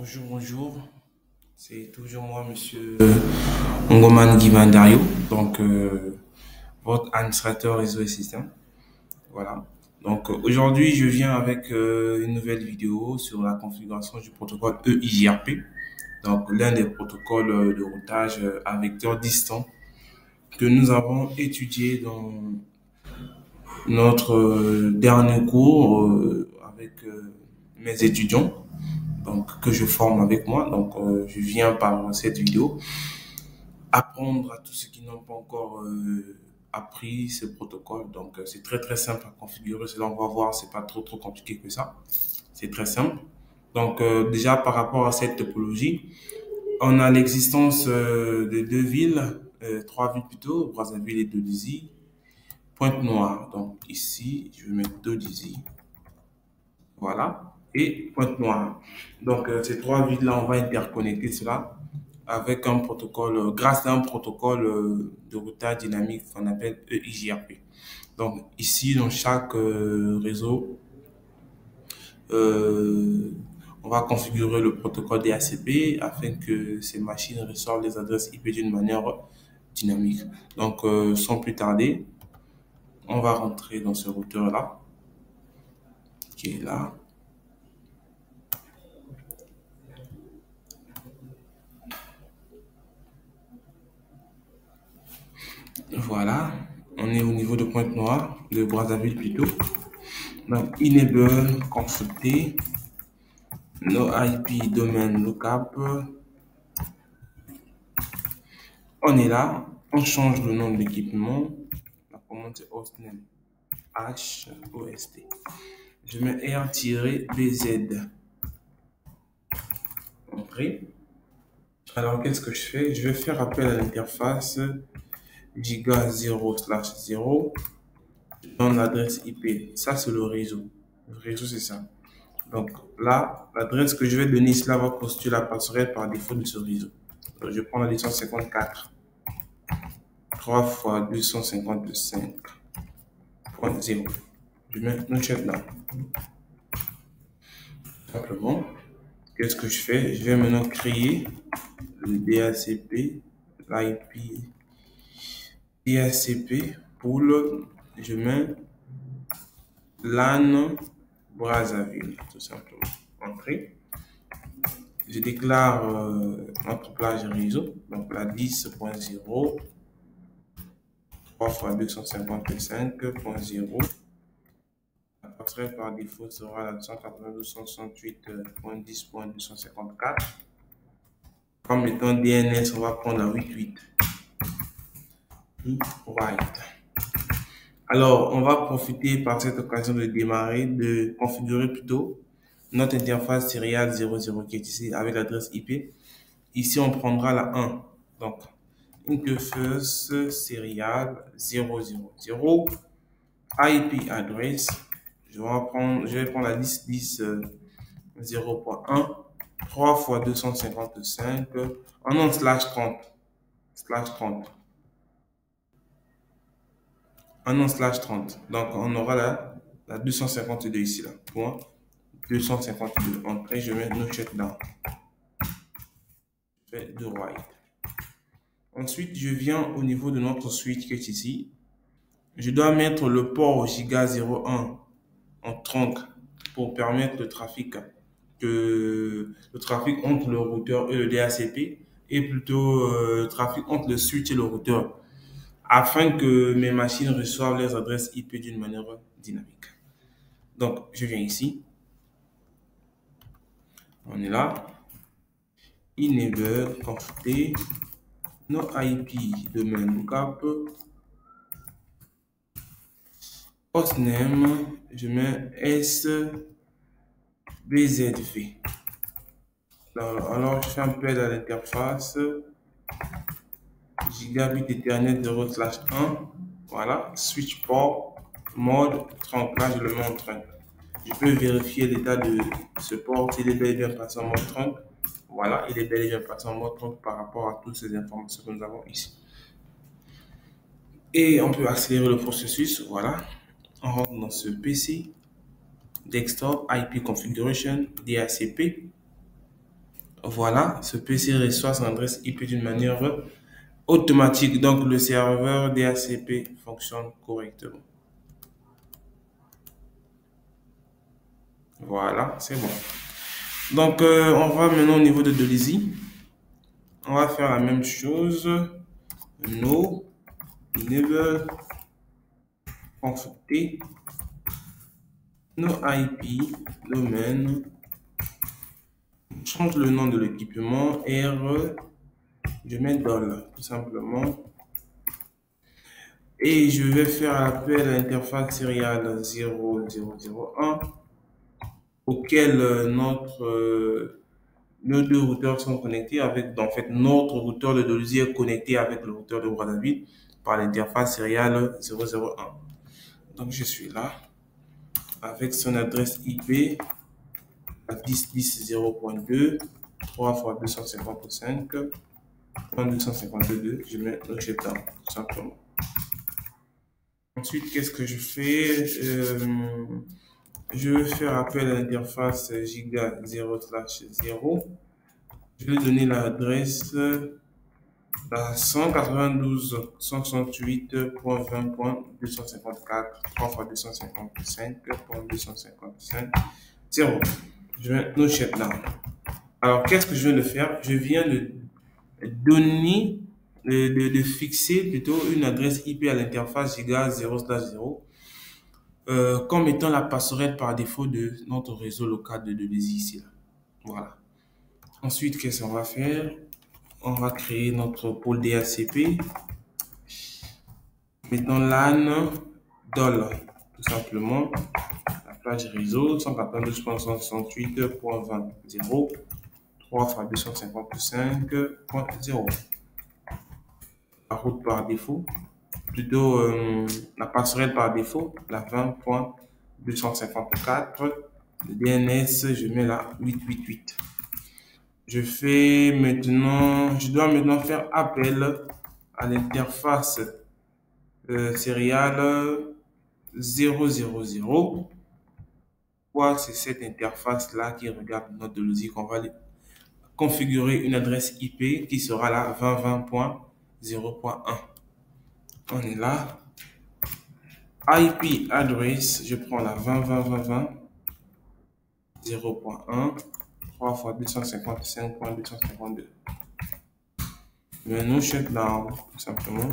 Bonjour, bonjour. C'est toujours moi, monsieur Ngoman Guiman Dario, donc votre administrateur réseau et système. Voilà. Donc aujourd'hui, je viens avec une nouvelle vidéo sur la configuration du protocole EIGRP, donc l'un des protocoles de routage à vecteur distant que nous avons étudié dans notre dernier cours avec mes étudiants, donc que je forme avec moi. Donc, je viens par cette vidéo apprendre à tous ceux qui n'ont pas encore appris ce protocole. Donc, c'est très très simple à configurer. Cela, on va voir, c'est pas trop compliqué que ça. C'est très simple. Donc, déjà par rapport à cette topologie, on a l'existence de deux villes, trois villes plutôt, Brazzaville et Dodizy, Pointe-Noire. Donc ici, je vais mettre Dodizy. Voilà. Et Pointe-Noire. Donc, ces trois villes-là, on va interconnecter cela avec un protocole, grâce à un protocole de routage dynamique qu'on appelle EIGRP. Donc, ici, dans chaque réseau, euh, on va configurer le protocole DHCP afin que ces machines reçoivent les adresses IP d'une manière dynamique. Donc, sans plus tarder, on va rentrer dans ce routeur-là, qui est là. Voilà, on est au niveau de Pointe-Noire, de Brazzaville plutôt. Donc, enable, consulter, no IP domaine lookup. On est là, on change le nom de l'équipement. La commande c'est hostname, H-O-S-T. Je mets R-BZ. Entrée. Alors, qu'est-ce que je fais? Je vais faire appel à l'interface giga 0/0. Je donne l'adresse IP. Ça, c'est le réseau. Le réseau, c'est ça. Donc là, l'adresse que je vais donner, cela va constituer la passerelle par défaut de ce réseau. Donc, je prends la licence 54. 3 fois 255.0. Je mets un shutdown. Simplement, qu'est-ce que je fais? Je vais maintenant créer le DHCP, l'IP DHCP pool. Je mets LAN Brazzaville, tout simplement. Entrée. Je déclare notre plage réseau, donc la 10.0, 3 fois 255.0. La passerelle par défaut sera la 192.168.10.254. Comme étant DNS, on va prendre la 88. Right. Alors, on va profiter par cette occasion de démarrer, de configurer plutôt notre interface serial 00 qui est ici avec l'adresse IP. Ici, on prendra la 1. Donc, interface serial 000 IP address. Je vais prendre la liste 10 0.1 3 fois 255 en non /30 en non /30. Donc, on aura la 252 ici, là. Point 252. Entrée, je mets no shutdown. Je fais de write. Ensuite, je viens au niveau de notre switch qui est ici. Je dois mettre le port giga 01 en trunk pour permettre le trafic entre le routeur et le DHCP et plutôt le trafic entre le switch et le routeur afin que mes machines reçoivent les adresses IP d'une manière dynamique. Donc, je viens ici. On est là. Enable, consulter, no IP domaine lookup, hostname, je mets SBZV. Alors, je fais appel à l'interface gigabit Ethernet 0/1. Voilà, switch port, mode trunk. Là, je le mets en trunk. Je peux vérifier l'état de ce port, s'il est bel et bien passé en mode trunk. Voilà, il est bel et bien passé en mode trunk par rapport à toutes ces informations que nous avons ici. Et on peut accélérer le processus. Voilà, on rentre dans ce PC, desktop, IP configuration, DHCP. Voilà, ce PC reçoit son adresse IP d'une manière automatique. Donc, le serveur DHCP fonctionne correctement. Voilà, c'est bon. Donc, on va maintenant au niveau de Delizy. On va faire la même chose. No, enable, consulter, no IP, domaine. Change le nom de l'équipement, R, je mets $, tout simplement. Et je vais faire appel à l'interface serial 0001 auquel nos deux routeurs sont connectés avec, en fait, notre routeur de Delizy est connecté avec le routeur de Guadalville par l'interface serial 001. Donc, je suis là avec son adresse IP à 10.10.0.2, 3 fois 255.252. Je mets le jeton, tout simplement. Ensuite, qu'est-ce que je fais? Je vais faire appel à l'interface giga 0/0. Je vais donner l'adresse à 192.168.20.254, 3 fois 255.255.0. Je vais no shutdown. Alors, qu'est-ce que je viens de faire? Je viens de donner, de fixer plutôt une adresse IP à l'interface giga 0/0 comme étant la passerelle par défaut de notre réseau local de Delizy ici. Voilà. Ensuite, qu'est-ce qu'on va faire? On va créer notre pôle DHCP. Mettons LAN $, tout simplement. La plage réseau 192.168.20.0, 3 fois 255.0. La route par défaut, plutôt la passerelle par défaut, la 20.254. Le DNS, je mets la 888. Je dois maintenant faire appel à l'interface serial 000. C'est cette interface-là qui regarde notre Delizy qu'on va configurer une adresse IP qui sera la 20.20.0.1. On est là. IP address, je prends la 20.20.20.0.1, 3 fois 255.252. Menu shutdown, tout simplement.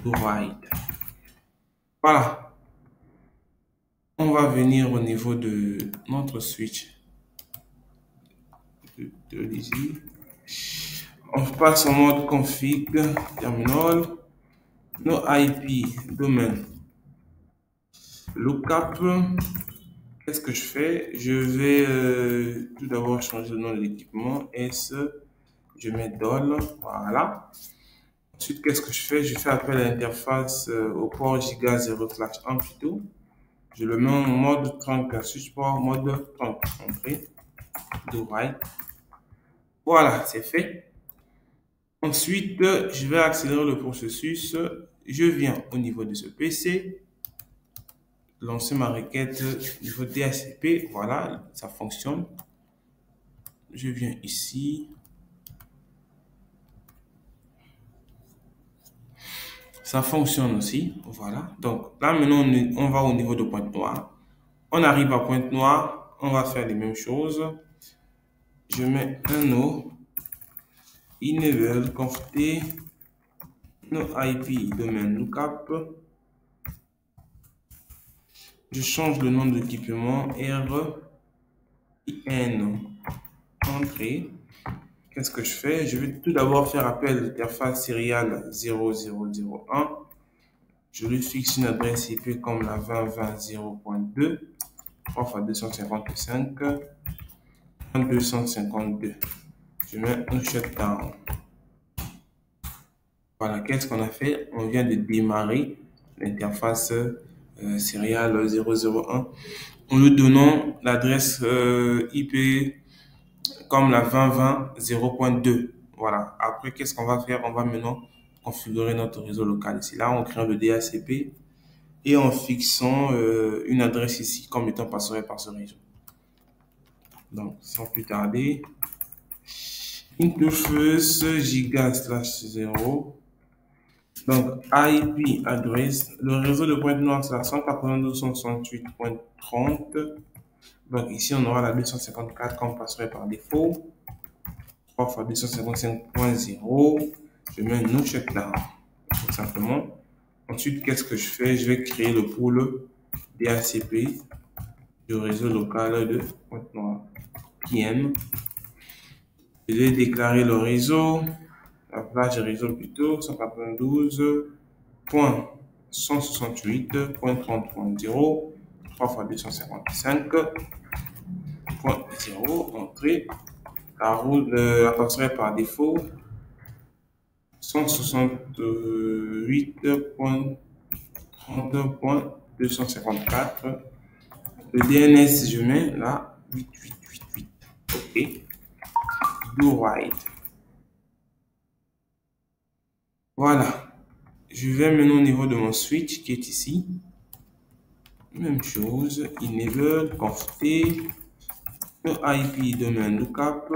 To write. Voilà. On va venir au niveau de notre switch de Delizy. On passe en mode config, terminal, no IP, domaine, lookup. Qu'est-ce que je fais? Je vais tout d'abord changer le nom de l'équipement. Je mets $. Voilà. Ensuite, qu'est-ce que je fais? Je fais appel à l'interface au port giga 0/1 plutôt. Je le mets en mode trunk, switch port mode trunk. Entrée. Do write. Voilà, c'est fait. Ensuite, je vais accélérer le processus. Je viens au niveau de ce PC, lancer ma requête niveau DHCP. Voilà, ça fonctionne. Je viens ici. Ça fonctionne aussi. Voilà. Donc là, maintenant, on va au niveau de Pointe-Noire. On arrive à Pointe-Noire. On va faire les mêmes choses. Je mets un no, enable, config, no IP, domaine lookup. Je change le nom de l'équipement, RIN, entrée. Qu'est-ce que je fais? Je vais tout d'abord faire appel à l'interface serial 0001. Je lui fixe une adresse IP comme la 20.20.0.2, 3 fois 255.252. Je mets un shutdown. Voilà, qu'est-ce qu'on a fait? On vient de démarrer l'interface serial 001 en lui donnant l'adresse IP comme la 20.20.0.2. Voilà. Après, qu'est-ce qu'on va faire? On va maintenant configurer notre réseau local ici. Là, en créant le DHCP et en fixant une adresse ici comme étant passerelle par ce réseau. Donc, sans plus tarder, interface giga/0. Donc, IP adresse, le réseau de Pointe-Noire, c'est la 192.168.30. Donc, ici, on aura la 254 qu'on passerait par défaut. 3 fois 255.0. Je mets un no check là, tout simplement. Ensuite, qu'est-ce que je fais? Je vais créer le pool DHCP du réseau local de Pointe-Noire. PM. Je vais déclarer le réseau. La plage réseau plutôt 192.168.30.0 3 fois 255.0 entrée. La route passerait par défaut 168.30.254. Le DNS, je mets là 8888. OK. Do write. Voilà. Je vais maintenant au niveau de mon switch qui est ici. Même chose. Enable, conft, IP domaine lookup.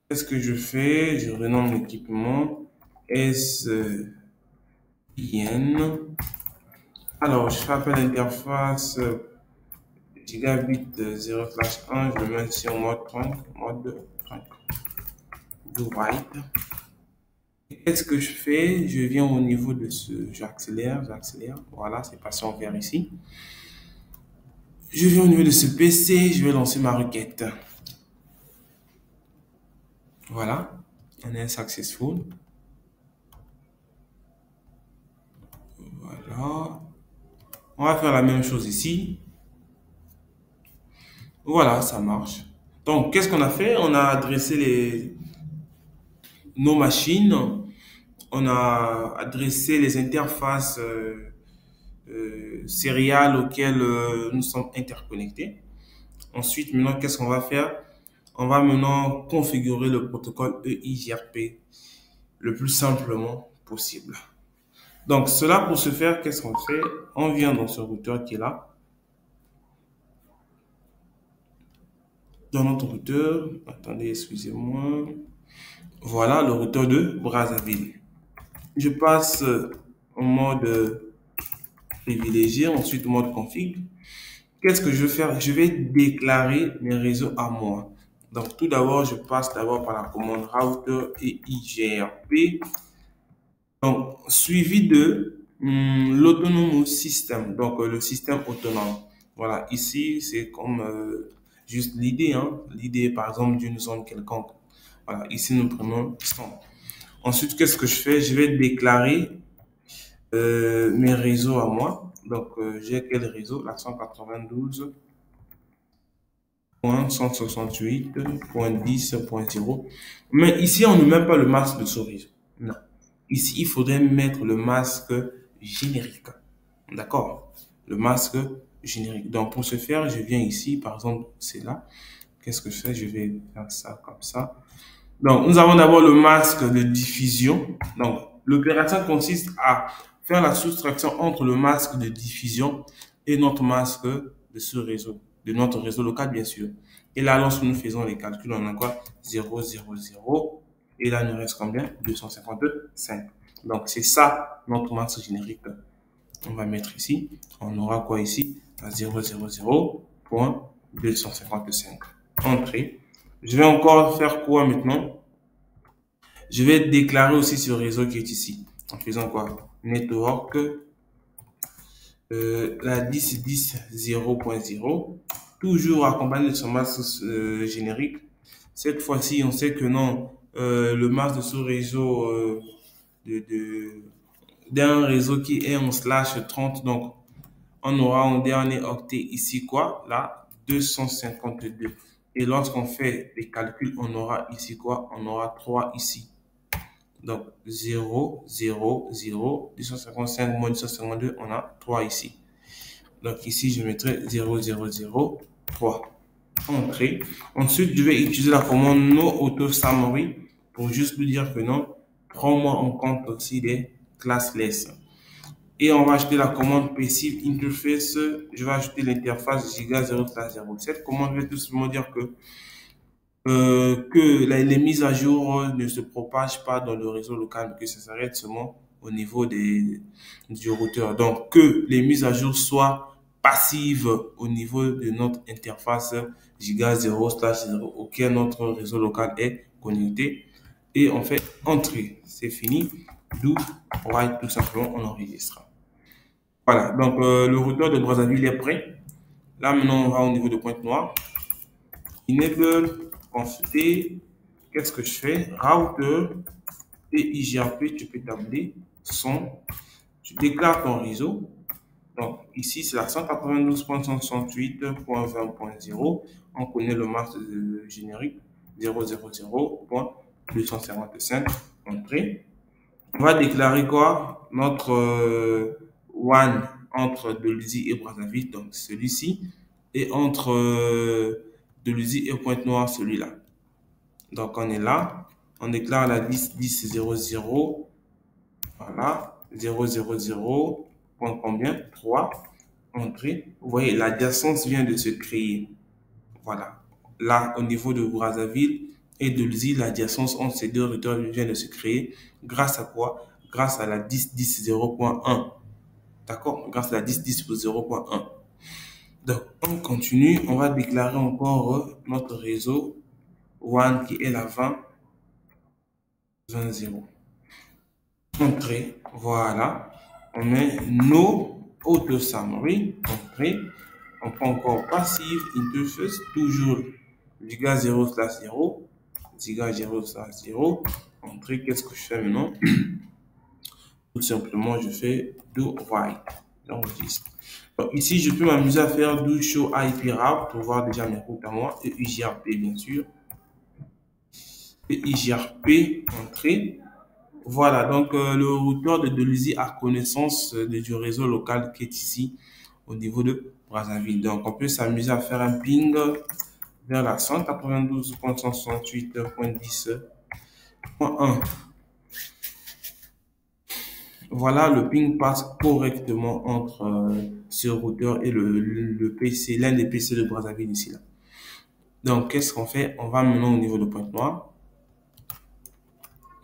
Qu'est-ce que je fais? Je renomme l'équipement SIN. Alors, je fais appel à l'interface gigabit 0/1. Je le mets ici en mode trunk. Do write. Qu'est-ce que je fais? Je viens au niveau de ce... J'accélère. Voilà, c'est passé en vert ici. Je viens au niveau de ce PC. Je vais lancer ma requête. Voilà. On est successful. Voilà. On va faire la même chose ici. Voilà, ça marche. Donc, qu'est-ce qu'on a fait? On a adressé nos machines. On a adressé les interfaces sériales auxquelles nous sommes interconnectés. Ensuite, maintenant, qu'est-ce qu'on va faire? On va maintenant configurer le protocole EIGRP le plus simplement possible. Donc, cela pour ce faire, qu'est-ce qu'on fait? On vient dans ce routeur qui est là. Dans notre routeur, attendez, excusez-moi. Voilà le routeur de Brazzaville. Je passe en mode privilégié, ensuite mode config. Qu'est-ce que je vais faire? Je vais déclarer mes réseaux à moi. Donc, tout d'abord, je passe d'abord par la commande router et IGRP. Donc, suivi de l'autonome système. Donc, le système autonome. Voilà, ici, c'est comme juste l'idée. Hein? L'idée, par exemple, d'une zone quelconque. Voilà, ici, nous prenons stand. Ensuite, qu'est-ce que je fais? Je vais déclarer mes réseaux à moi. Donc, j'ai quel réseau? La 192.168.10.0. Mais ici, on ne met pas le masque de ce réseau. Non. Ici, il faudrait mettre le masque générique. D'accord? Le masque générique. Donc, pour ce faire, je viens ici. Par exemple, c'est là. Qu'est-ce que je fais? Je vais faire ça comme ça. Donc, nous avons d'abord le masque de diffusion. Donc, l'opération consiste à faire la soustraction entre le masque de diffusion et notre masque de ce réseau, de notre réseau local, bien sûr. Et là, lorsque nous faisons les calculs, on a quoi? 0, 0, 0. Et là, il nous reste combien? 255. Donc, c'est ça, notre masque générique. On va mettre ici. On aura quoi ici? 000.255. Entrée. Je vais encore faire quoi maintenant? Je vais déclarer aussi ce réseau qui est ici. En faisant quoi? Network, la 10.10.0.0, toujours accompagné de son masque générique. Cette fois-ci, on sait que non, le masque de ce réseau, d'un réseau qui est en /30, donc on aura en dernier octet ici quoi? Là, 252. Et lorsqu'on fait les calculs, on aura ici quoi? On aura 3 ici. Donc, 0, 0, 0, 255 moins 252, on a 3 ici. Donc, ici, je mettrai 0, 0, 0, 3. Entrée. Ensuite, je vais utiliser la commande no auto summary pour juste lui dire que non, prends-moi en compte aussi des classless. Et on va ajouter la commande passive interface. Je vais ajouter l'interface giga 0/0. Cette commande veut tout simplement dire que que les mises à jour ne se propagent pas dans le réseau local, mais que ça s'arrête seulement au niveau du routeur. Donc, que les mises à jour soient passives au niveau de notre interface giga 0/0 auquel notre réseau local est connecté. Et on fait entrer. C'est fini. Do write, tout simplement, on enregistre. Voilà. Donc, le routeur de Brazzaville est prêt. Là, maintenant, on va au niveau de Pointe-Noire. Enable, consulter. Qu'est-ce que je fais? Router et IGRP, tu peux tabler son. Tu déclares ton réseau. Donc, ici, c'est la 192.168.20.0. On connaît le masque générique 000.255. Entrée. On va déclarer quoi? Notre WAN entre Dolisie et Brazzaville, donc celui-ci, et entre Dolisie et Pointe-Noire, celui-là. Donc, on est là. On déclare la 10.10.00. Voilà. 000. Point combien? 3. Entrée. Vous voyez, l'adjacence vient de se créer. Voilà. Là, au niveau de Brazzaville et de Dolisie, l'adjacence entre ces deux routeurs vient de se créer. Grâce à quoi? Grâce à la 10.10.0.1. D'accord? Grâce à la 10.10.0.1. Donc, on continue. On va déclarer encore notre réseau WAN qui est la 20.0. Entrée. Voilà. On met no auto summary. Entrée. On prend encore passive interface. Toujours giga 0/0. Giga 0/0. Entrée. Qu'est-ce que je fais maintenant? Tout simplement, je fais do write. J'enregistre. Donc ici, je peux m'amuser à faire do show IP route pour voir déjà mes routes à moi. Et IGRP, bien sûr. Et IGRP, entrée. Voilà, donc le routeur de Dolisie a connaissance du réseau local qui est ici au niveau de Brazzaville. Donc on peut s'amuser à faire un ping vers la 192.168.10.1. Voilà, le ping passe correctement entre ce routeur et le PC, l'un des PC de Brazzaville ici là. Donc qu'est-ce qu'on fait? On va maintenant au niveau de Pointe-Noire.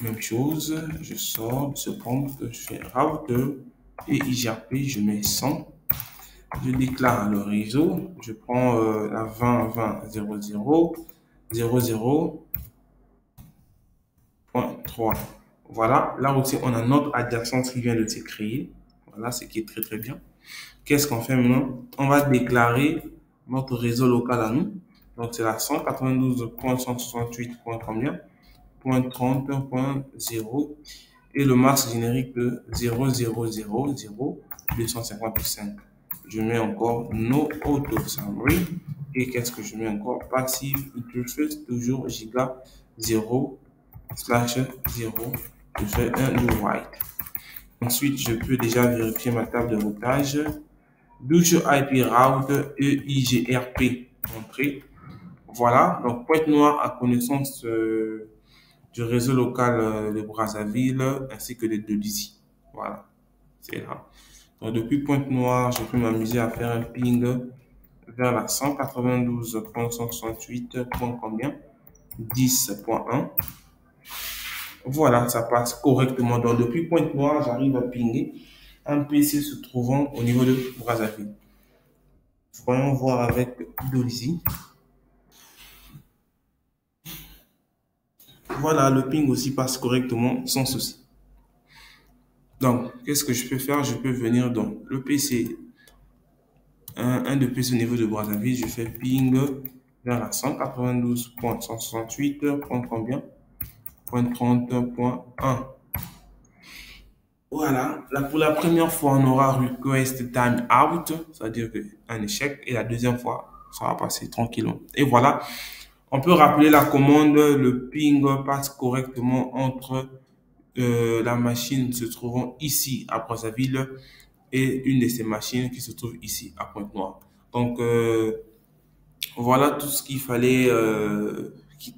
Même chose, je sors de ce prompt, je fais router et IGRP, je mets 100. Je déclare le réseau, je prends la 20.20.00.0.3. Voilà, là aussi on a notre adjacence qui vient de se créer. Voilà, ce qui est très très bien. Qu'est-ce qu'on fait maintenant? On va déclarer notre réseau local à nous. Donc c'est la 192.168. Combien? 30.0 et le masque générique de 0.0.0.255. Je mets encore no auto summary et qu'est-ce que je mets encore? Passive interface, toujours giga 0/0. Je fais un do write. Ensuite, je peux déjà vérifier ma table de routage. Douche IP route et IGRP. Entrée. Voilà, donc Pointe-Noire a connaissance du réseau local de Brazzaville ainsi que de Dolisie. Voilà, c'est là. Donc depuis Pointe-Noire, je peux m'amuser à faire un ping vers la 192.168. Combien? 10.1. Voilà, ça passe correctement. Donc depuis Pointe-Noire, j'arrive à pinguer un PC se trouvant au niveau de Brazzaville. Voyons voir avec Dolisie. Voilà, le ping aussi passe correctement sans souci. Donc, qu'est-ce que je peux faire? Je peux venir dans le PC, un de PC au niveau de Brazzaville, je fais ping vers la 192.168. Combien? 30.1. Voilà, là pour la première fois, on aura request time out, c'est-à-dire un échec, et la deuxième fois, ça va passer tranquillement. Et voilà, on peut rappeler la commande, le ping passe correctement entre la machine se trouvant ici à Brazzaville et une de ces machines qui se trouve ici à Pointe-Noire. Donc voilà tout ce qu'il fallait,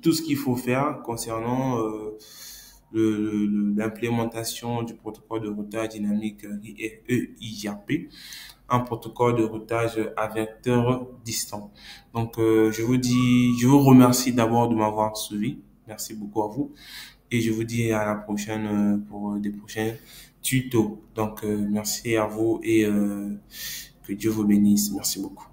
tout ce qu'il faut faire concernant l'implémentation du protocole de routage dynamique EIGRP, un protocole de routage à vecteur distant. Donc, je vous remercie d'abord de m'avoir suivi. Merci beaucoup à vous. Et je vous dis à la prochaine pour des prochains tutos. Donc, merci à vous et que Dieu vous bénisse. Merci beaucoup.